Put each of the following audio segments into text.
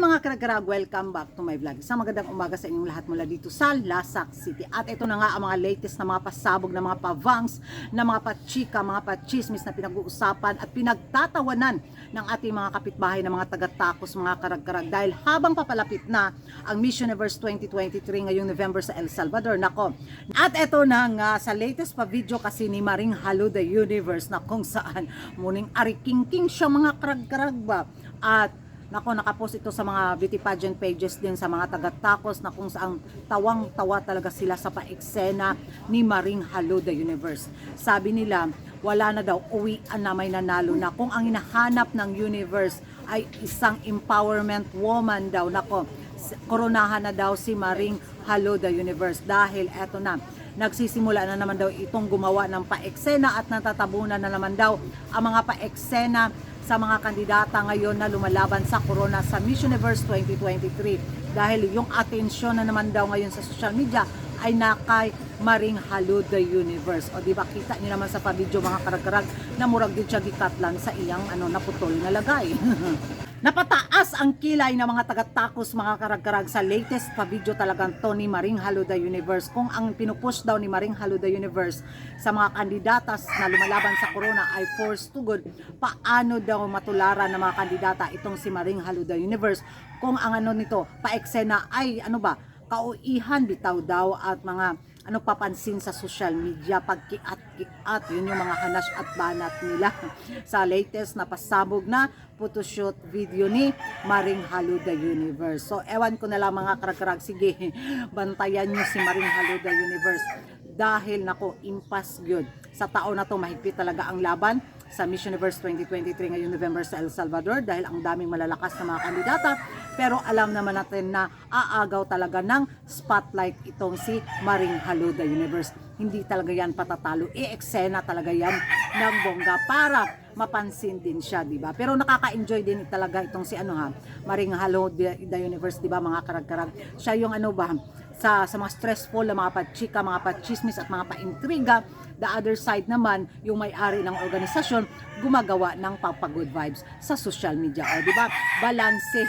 Mga karag-karag, welcome back to my vlog. Isang magandang umaga sa inyong lahat mula dito sa Lasak City. At ito na nga ang mga latest na mga pasabog, na mga pavangs, na mga pachika, mga pachismis na pinag-uusapan at pinagtatawanan ng ating mga kapitbahay na mga taga-Tacos, mga karag-karag. Dahil habang papalapit na ang Miss Universe 2023 ngayong November sa El Salvador. Nako. At ito na nga sa latest pa video kasi ni Maring Halu the Universe na kung saan muning ariking-king siya, mga karag-karag ba. At nako, nakapost ito sa mga beauty pageant pages din sa mga taga-Tacos na kung saan tawang-tawa talaga sila sa paeksena ni Maring Halu the Universe. Sabi nila, wala na daw, uwian na, may nanalo na. Kung ang hinahanap ng universe ay isang empowerment woman daw, nako, koronahan na daw si Maring Halu the Universe. Dahil eto na, nagsisimula na naman daw itong gumawa ng paeksena at natatabunan na naman daw ang mga paeksena sa mga kandidata ngayon na lumalaban sa corona sa Miss Universe 2023. Dahil yung atensyon na naman daw ngayon sa social media ay nakay Maring Halu the Universe. O diba, kita niyo naman sa pa-video, mga karag-karag, na murag din siya gikatlan sa iyang naputol na lagay. Napataas ang kilay ng mga taga-Tacos, mga karag-karag, sa latest pa-video talagang to ni Maring Halu the Universe. Kung ang pinupush daw ni Maring Halu the Universe sa mga kandidatas na lumalaban sa corona ay force to good, paano daw matularan ng mga kandidata itong si Maring Halu the Universe kung ang nito, paeksena ay kauihan bitaw daw at mga papansin sa social media, pagkiat-kiat, yun yung mga hanas at banat nila sa latest na pasabog na photoshoot video ni Maring Halu the Universe. So ewan ko na lang, mga karag-karag, sige, bantayan nyo si Maring Halu the Universe dahil nako, impas good sa taon na to. Mahigpit talaga ang laban sa Miss Universe 2023 ngayong November sa El Salvador dahil ang daming malalakas na mga kandidata, pero alam naman natin na aagaw talaga ng spotlight itong si Maring Halu the Universe. Hindi talaga yan patatalo, i-eksena talaga yan ng bongga para mapansin din siya, di ba? Pero nakaka-enjoy din talaga itong si Maring Halu the Universe, di ba, mga karag-karag. Siya yung sa mga stressful na mga pachika, mga pachismis at mga paintriga. The other side naman, yung may-ari ng organisasyon, gumagawa ng good vibes sa social media. O, di ba? Balanse.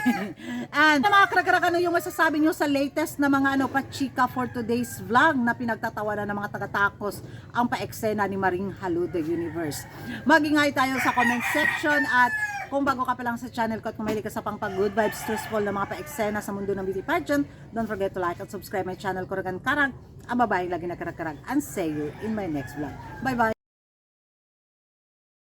And mga karag-karag, ano yung masasabi nyo sa latest na mga pachika for today's vlog na pinagtatawanan ng mga taga-Tacos ang paeksena ni Maring Halu the Universe? Mag-ingay tayo sa comment section, at kung bago ka pa lang sa channel ko at kung mahilig ka sa good vibes, stressful na mga paeksena sa mundo ng beauty pageant, don't forget to like and subscribe my channel, Karagan Karag, ang babaeng lagi na karag-karag. And see you in my next vlog. Bye-bye!